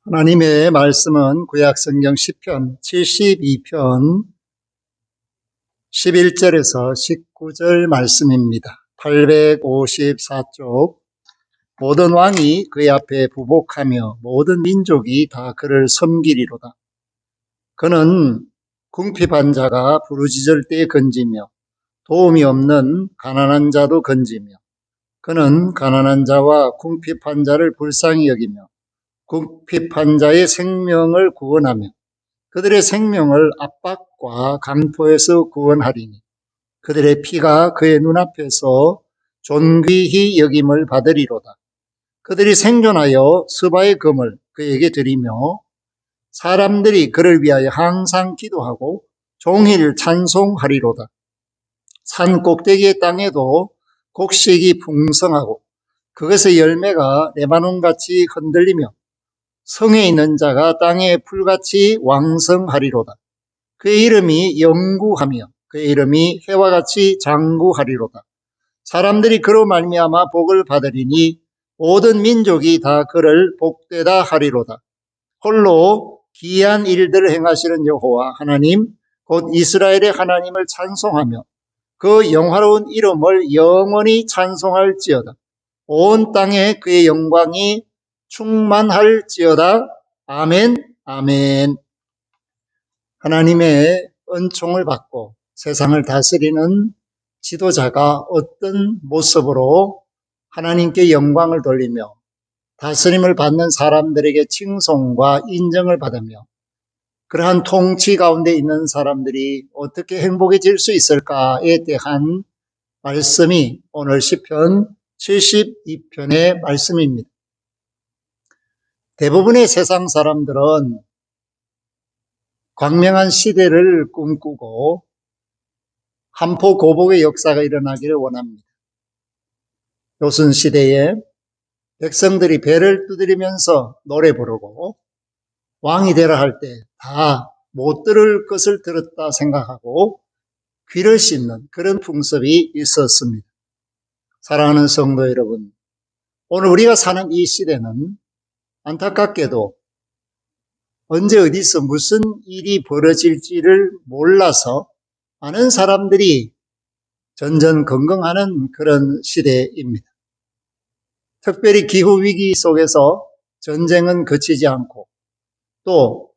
하나님의 말씀은 구약성경 시편 72편 11절에서 19절 말씀입니다. 854쪽. 모든 왕이 그의 앞에 부복하며 모든 민족이 다 그를 섬기리로다. 그는 궁핍한 자가 부르짖을 때 건지며 도움이 없는 가난한 자도 건지며 그는 가난한 자와 궁핍한 자를 불쌍히 여기며 궁핍한 자의 생명을 구원하며 그들의 생명을 압박과 강포에서 구원하리니 그들의 피가 그의 눈앞에서 존귀히 여김을 받으리로다. 그들이 생존하여 스바의 금을 그에게 드리며 사람들이 그를 위하여 항상 기도하고 종일 찬송하리로다. 산 꼭대기의 땅에도 곡식이 풍성하고 그것의 열매가 레바논같이 흔들리며 성에 있는 자가 땅에 풀같이 왕성하리로다. 그의 이름이 영구하며 그의 이름이 해와 같이 장구하리로다. 사람들이 그로 말미암아 복을 받으리니 모든 민족이 다 그를 복되다 하리로다. 홀로 기이한 일들을 행하시는 여호와 하나님 곧 이스라엘의 하나님을 찬송하며 그 영화로운 이름을 영원히 찬송할지어다. 온 땅에 그의 영광이 충만할지어다. 아멘, 아멘. 하나님의 은총을 받고 세상을 다스리는 지도자가 어떤 모습으로 하나님께 영광을 돌리며 다스림을 받는 사람들에게 칭송과 인정을 받으며 그러한 통치 가운데 있는 사람들이 어떻게 행복해질 수 있을까에 대한 말씀이 오늘 시편 72편의 말씀입니다. 대부분의 세상 사람들은 광명한 시대를 꿈꾸고 한포고복의 역사가 일어나기를 원합니다. 조선시대에 백성들이 배를 두드리면서 노래 부르고 왕이 되라 할 때 다 못 들을 것을 들었다 생각하고 귀를 씻는 그런 풍습이 있었습니다. 사랑하는 성도 여러분, 오늘 우리가 사는 이 시대는 안타깝게도 언제 어디서 무슨 일이 벌어질지를 몰라서 많은 사람들이 전전긍긍하는 그런 시대입니다. 특별히 기후위기 속에서 전쟁은 그치지 않고 또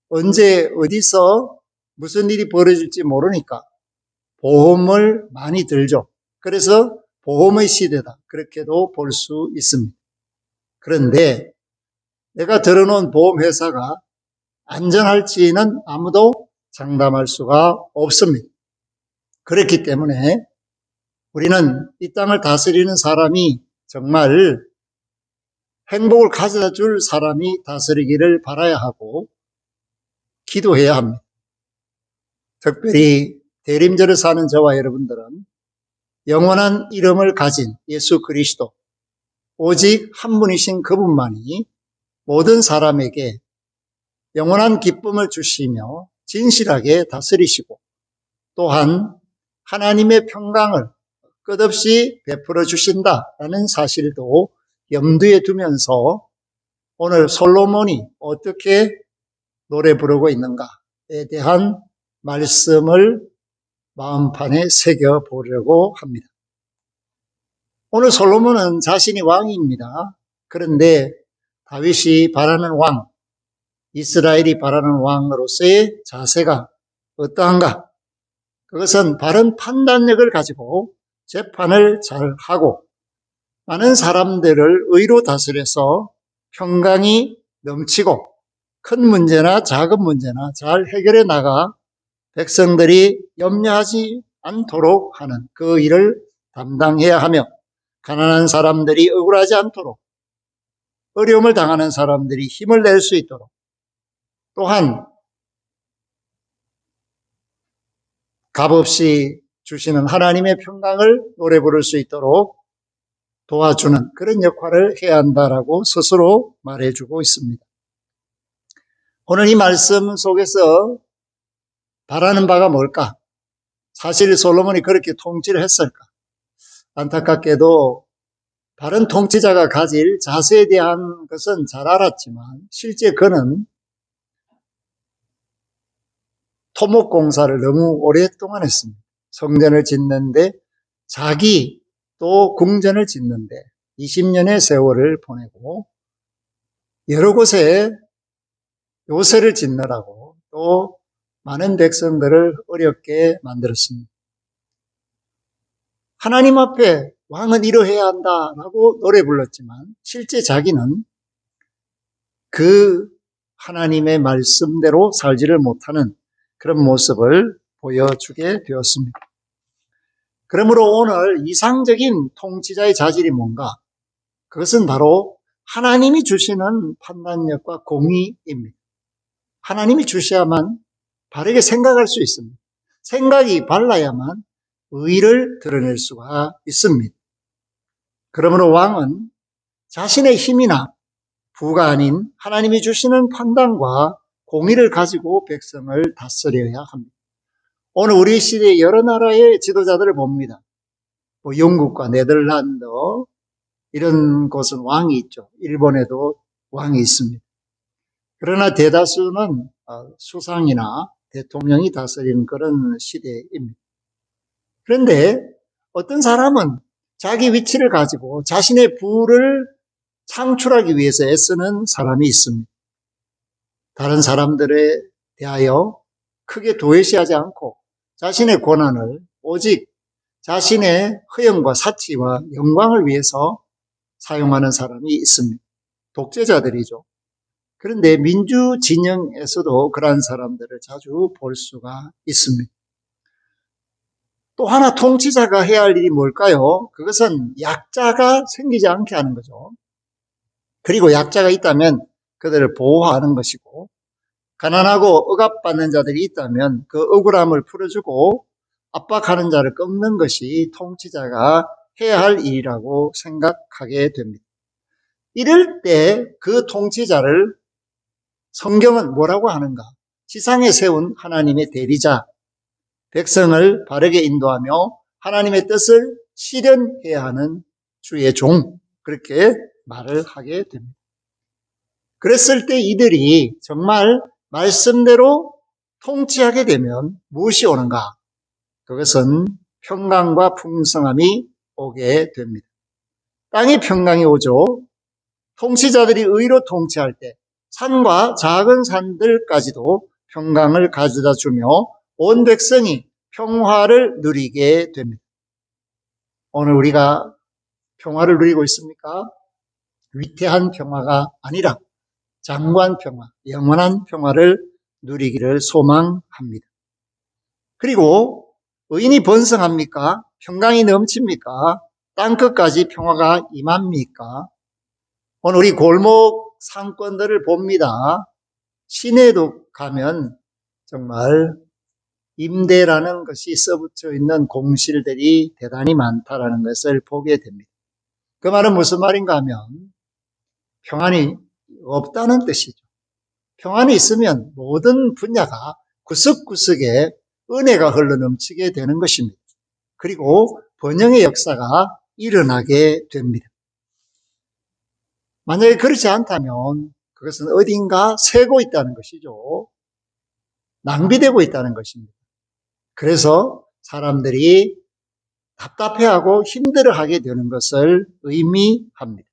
언제 어디서 무슨 일이 벌어질지 모르니까 보험을 많이 들죠. 그래서 보험의 시대다, 그렇게도 볼 수 있습니다. 그런데 내가 들어놓은 보험회사가 안전할지는 아무도 장담할 수가 없습니다. 그렇기 때문에 우리는 이 땅을 다스리는 사람이 정말 행복을 가져다 줄 사람이 다스리기를 바라야 하고 기도해야 합니다. 특별히 대림절을 사는 저와 여러분들은 영원한 이름을 가진 예수 그리스도, 오직 한 분이신 그분만이 모든 사람에게 영원한 기쁨을 주시며 진실하게 다스리시고 또한 하나님의 평강을 끝없이 베풀어 주신다라는 사실도 염두에 두면서 오늘 솔로몬이 어떻게 노래 부르고 있는가에 대한 말씀을 마음판에 새겨보려고 합니다. 오늘 솔로몬은 자신이 왕입니다. 그런데 다윗이 바라는 왕, 이스라엘이 바라는 왕으로서의 자세가 어떠한가? 그것은 바른 판단력을 가지고 재판을 잘 하고 많은 사람들을 의로 다스려서 평강이 넘치고 큰 문제나 작은 문제나 잘 해결해 나가 백성들이 염려하지 않도록 하는 그 일을 담당해야 하며 가난한 사람들이 억울하지 않도록 어려움을 당하는 사람들이 힘을 낼 수 있도록 또한 값없이 주시는 하나님의 평강을 노래 부를 수 있도록 도와주는 그런 역할을 해야 한다라고 스스로 말해주고 있습니다. 오늘 이 말씀 속에서 바라는 바가 뭘까? 사실 솔로몬이 그렇게 통치를 했을까? 안타깝게도 바른 통치자가 가질 자세에 대한 것은 잘 알았지만 실제 그는 토목공사를 너무 오랫동안 했습니다. 성전을 짓는데 자기 또 궁전을 짓는데 20년의 세월을 보내고 여러 곳에 요새를 짓느라고 또 많은 백성들을 어렵게 만들었습니다. 하나님 앞에 왕은 이러해야 한다라고 노래 불렀지만 실제 자기는 그 하나님의 말씀대로 살지를 못하는 그런 모습을 보여주게 되었습니다. 그러므로 오늘 이상적인 통치자의 자질이 뭔가? 그것은 바로 하나님이 주시는 판단력과 공의입니다. 하나님이 주셔야만 바르게 생각할 수 있습니다. 생각이 발라야만 의를 드러낼 수가 있습니다. 그러므로 왕은 자신의 힘이나 부가 아닌 하나님이 주시는 판단과 공의를 가지고 백성을 다스려야 합니다. 오늘 우리 시대의 여러 나라의 지도자들을 봅니다. 영국과 네덜란드 이런 곳은 왕이 있죠. 일본에도 왕이 있습니다. 그러나 대다수는 수상이나 대통령이 다스리는 그런 시대입니다. 그런데 어떤 사람은 자기 위치를 가지고 자신의 부를 창출하기 위해서 애쓰는 사람이 있습니다. 다른 사람들에 대하여 크게 도외시하지 않고 자신의 권한을 오직 자신의 허영과 사치와 영광을 위해서 사용하는 사람이 있습니다. 독재자들이죠. 그런데 민주 진영에서도 그러한 사람들을 자주 볼 수가 있습니다. 또 하나 통치자가 해야 할 일이 뭘까요? 그것은 약자가 생기지 않게 하는 거죠. 그리고 약자가 있다면 그들을 보호하는 것이고, 가난하고 억압받는 자들이 있다면 그 억울함을 풀어주고 압박하는 자를 꺾는 것이 통치자가 해야 할 일이라고 생각하게 됩니다. 이럴 때 그 통치자를 성경은 뭐라고 하는가? 지상에 세운 하나님의 대리자, 백성을 바르게 인도하며 하나님의 뜻을 실현해야 하는 주의 종, 그렇게 말을 하게 됩니다. 그랬을 때 이들이 정말 말씀대로 통치하게 되면 무엇이 오는가? 그것은 평강과 풍성함이 오게 됩니다. 땅에 평강이 오죠. 통치자들이 의로 통치할 때 산과 작은 산들까지도 평강을 가져다 주며 온 백성이 평화를 누리게 됩니다. 오늘 우리가 평화를 누리고 있습니까? 위태한 평화가 아니라 장구한 평화, 영원한 평화를 누리기를 소망합니다. 그리고 의인이 번성합니까? 평강이 넘칩니까? 땅끝까지 평화가 임합니까? 오늘 우리 골목 상권들을 봅니다. 시내도 가면 정말 임대라는 것이 써붙여 있는 공실들이 대단히 많다라는 것을 보게 됩니다. 그 말은 무슨 말인가 하면 평안이 없다는 뜻이죠. 평안이 있으면 모든 분야가 구석구석에 은혜가 흘러넘치게 되는 것입니다. 그리고 번영의 역사가 일어나게 됩니다. 만약에 그렇지 않다면 그것은 어딘가 새고 있다는 것이죠. 낭비되고 있다는 것입니다. 그래서 사람들이 답답해하고 힘들어하게 되는 것을 의미합니다.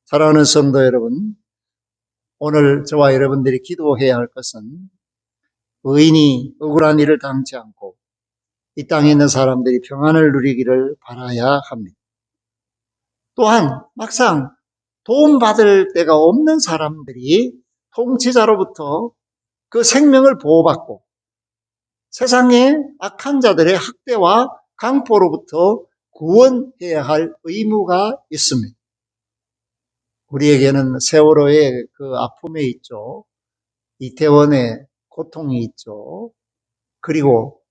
사랑하는 성도 여러분, 오늘 저와 여러분들이 기도해야 할 것은 의인이 억울한 일을 당치 않고 이 땅에 있는 사람들이 평안을 누리기를 바라야 합니다. 또한 막상 도움받을 데가 없는 사람들이 통치자로부터 그 생명을 보호받고 세상의 악한 자들의 학대와 강포로부터 구원해야 할 의무가 있습니다. 우리에게는 세월호의 그 아픔이 있죠. 이태원의 고통이 있죠. 그리고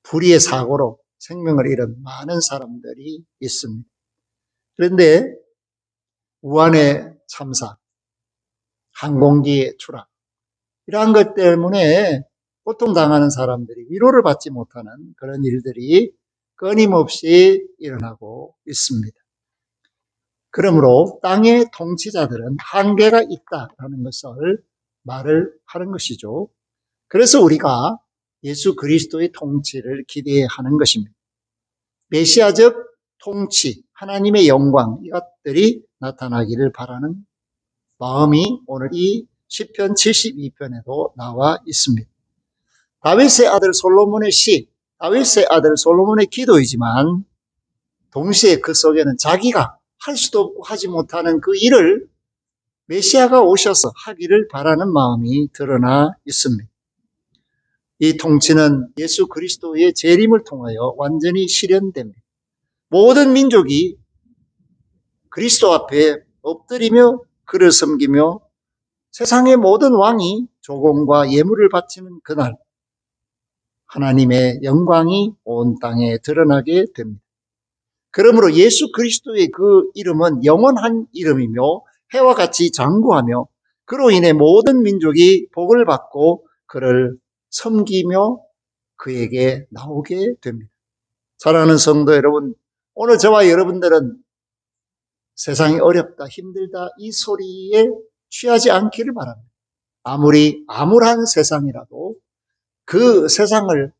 불의의 사고로 생명을 잃은 많은 사람들이 있습니다. 그런데 우한의 참사, 항공기의 추락, 이러한 것 때문에 고통당하는 사람들이 위로를 받지 못하는 그런 일들이 끊임없이 일어나고 있습니다. 그러므로 땅의 통치자들은 한계가 있다라는 것을 말을 하는 것이죠. 그래서 우리가 예수 그리스도의 통치를 기대하는 것입니다. 메시아적 통치, 하나님의 영광, 이것들이 나타나기를 바라는 마음이 오늘 이 시편 72편에도 나와 있습니다. 다윗의 아들 솔로몬의 시, 다윗의 아들 솔로몬의 기도이지만 동시에 그 속에는 자기가 할 수도 없고 하지 못하는 그 일을 메시아가 오셔서 하기를 바라는 마음이 드러나 있습니다. 이 통치는 예수 그리스도의 재림을 통하여 완전히 실현됩니다. 모든 민족이 그리스도 앞에 엎드리며 그를 섬기며 세상의 모든 왕이 조공과 예물을 바치는 그날 하나님의 영광이 온 땅에 드러나게 됩니다. 그러므로 예수 그리스도의 그 이름은 영원한 이름이며 해와 같이 장구하며 그로 인해 모든 민족이 복을 받고 그를 섬기며 그에게 나오게 됩니다. 사랑하는 성도 여러분, 오늘 저와 여러분들은 세상이 어렵다, 힘들다 이 소리에 취하지 않기를 바랍니다. 아무리 암울한 세상이라도 그 세상을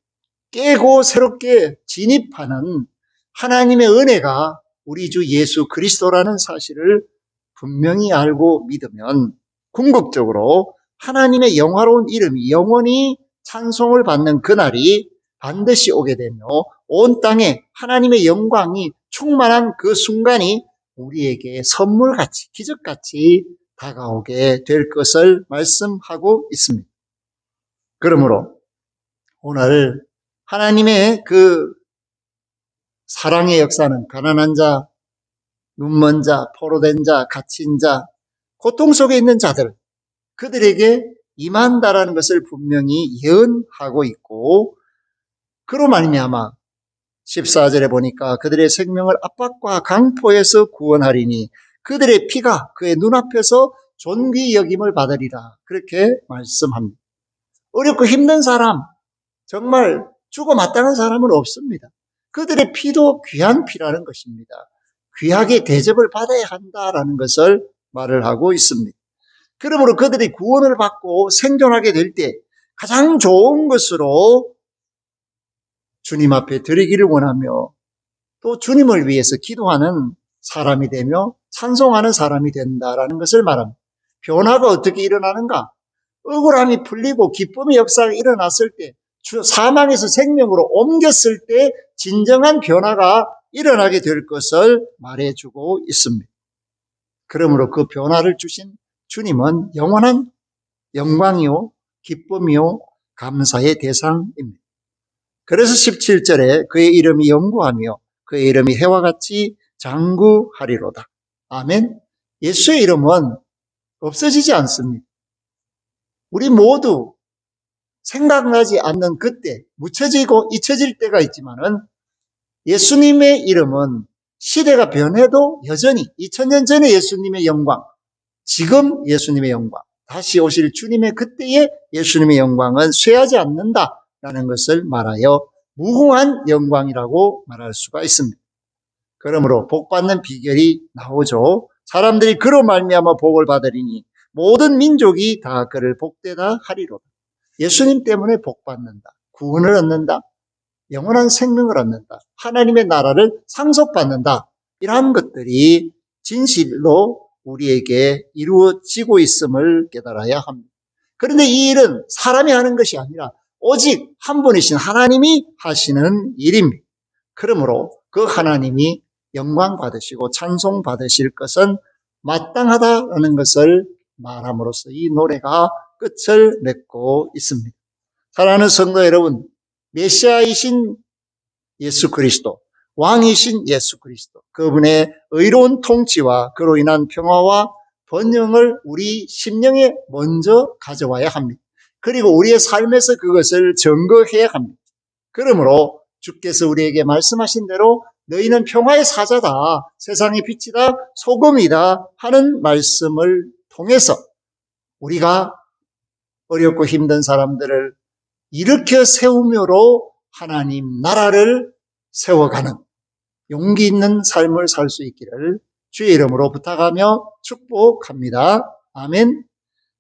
깨고 새롭게 진입하는 하나님의 은혜가 우리 주 예수 그리스도라는 사실을 분명히 알고 믿으면 궁극적으로 하나님의 영화로운 이름이 영원히 찬송을 받는 그날이 반드시 오게 되며 온 땅에 하나님의 영광이 충만한 그 순간이 우리에게 선물같이 기적같이 다가오게 될 것을 말씀하고 있습니다. 그러므로 오늘 하나님의 그 사랑의 역사는 가난한 자, 눈먼 자, 포로된 자, 갇힌 자, 고통 속에 있는 자들, 그들에게 임한다라는 것을 분명히 예언하고 있고, 그로 말미암아 14절에 보니까 그들의 생명을 압박과 강포에서 구원하리니 그들의 피가 그의 눈앞에서 존귀 여김을 받으리라. 그렇게 말씀합니다. 어렵고 힘든 사람, 정말 죽어 마땅한 사람은 없습니다. 그들의 피도 귀한 피라는 것입니다. 귀하게 대접을 받아야 한다라는 것을 말을 하고 있습니다. 그러므로 그들이 구원을 받고 생존하게 될 때 가장 좋은 것으로 주님 앞에 드리기를 원하며 또 주님을 위해서 기도하는 사람이 되며 찬송하는 사람이 된다라는 것을 말합니다. 변화가 어떻게 일어나는가? 억울함이 풀리고 기쁨의 역사가 일어났을 때, 사망에서 생명으로 옮겼을 때 진정한 변화가 일어나게 될 것을 말해주고 있습니다. 그러므로 그 변화를 주신 주님은 영원한 영광이요 기쁨이요 감사의 대상입니다. 그래서 17절에 그의 이름이 영구하며 그의 이름이 해와 같이 장구하리로다. 아멘. 예수의 이름은 없어지지 않습니다. 우리 모두 생각나지 않는 그때 묻혀지고 잊혀질 때가 있지만은 예수님의 이름은 시대가 변해도 여전히 2000년 전에 예수님의 영광, 지금 예수님의 영광, 다시 오실 주님의 그때의 예수님의 영광은 쇠하지 않는다라는 것을 말하여 무궁한 영광이라고 말할 수가 있습니다. 그러므로 복받는 비결이 나오죠. 사람들이 그로 말미암아 복을 받으리니 모든 민족이 다 그를 복되다 하리로다. 예수님 때문에 복받는다. 구원을 얻는다. 영원한 생명을 얻는다. 하나님의 나라를 상속받는다. 이러한 것들이 진실로 우리에게 이루어지고 있음을 깨달아야 합니다. 그런데 이 일은 사람이 하는 것이 아니라 오직 한 분이신 하나님이 하시는 일입니다. 그러므로 그 하나님이 영광 받으시고 찬송 받으실 것은 마땅하다라는 것을 말함으로써 이 노래가 끝을 맺고 있습니다. 사랑하는 성도 여러분, 메시아이신 예수 그리스도, 왕이신 예수 그리스도, 그분의 의로운 통치와 그로 인한 평화와 번영을 우리 심령에 먼저 가져와야 합니다. 그리고 우리의 삶에서 그것을 증거해야 합니다. 그러므로 주께서 우리에게 말씀하신 대로 너희는 평화의 사자다, 세상의 빛이다, 소금이다 하는 말씀을 통해서 우리가 어렵고 힘든 사람들을 일으켜 세우므로 하나님 나라를 세워가는 용기 있는 삶을 살 수 있기를 주의 이름으로 부탁하며 축복합니다. 아멘.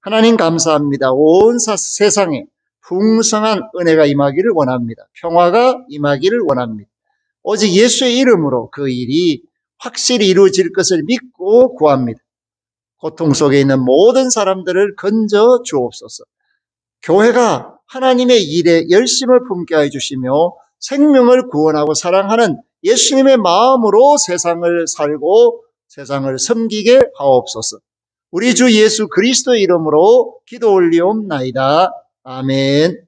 하나님 감사합니다. 온 세상에 풍성한 은혜가 임하기를 원합니다. 평화가 임하기를 원합니다. 오직 예수의 이름으로 그 일이 확실히 이루어질 것을 믿고 구합니다. 고통 속에 있는 모든 사람들을 건져 주옵소서. 교회가 하나님의 일에 열심을 품게 해주시며 생명을 구원하고 사랑하는 예수님의 마음으로 세상을 살고 세상을 섬기게 하옵소서. 우리 주 예수 그리스도 이름으로 기도 올리옵나이다. 아멘.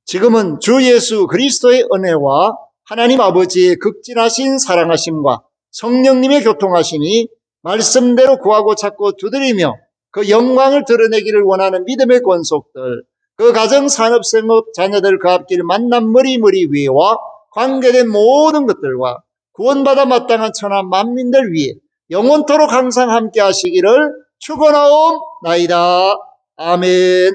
지금은 주 예수 그리스도의 은혜와 하나님 아버지의 극진하신 사랑하심과 성령님의 교통하심이 말씀대로 구하고 찾고 두드리며 그 영광을 드러내기를 원하는 믿음의 권속들, 그 가정, 산업, 생업, 자녀들 그 앞길 만남 머리 위에와 관계된 모든 것들과 구원받아 마땅한 천하 만민들 위에 영원토록 항상 함께 하시기를 축원하옵나이다. 아멘.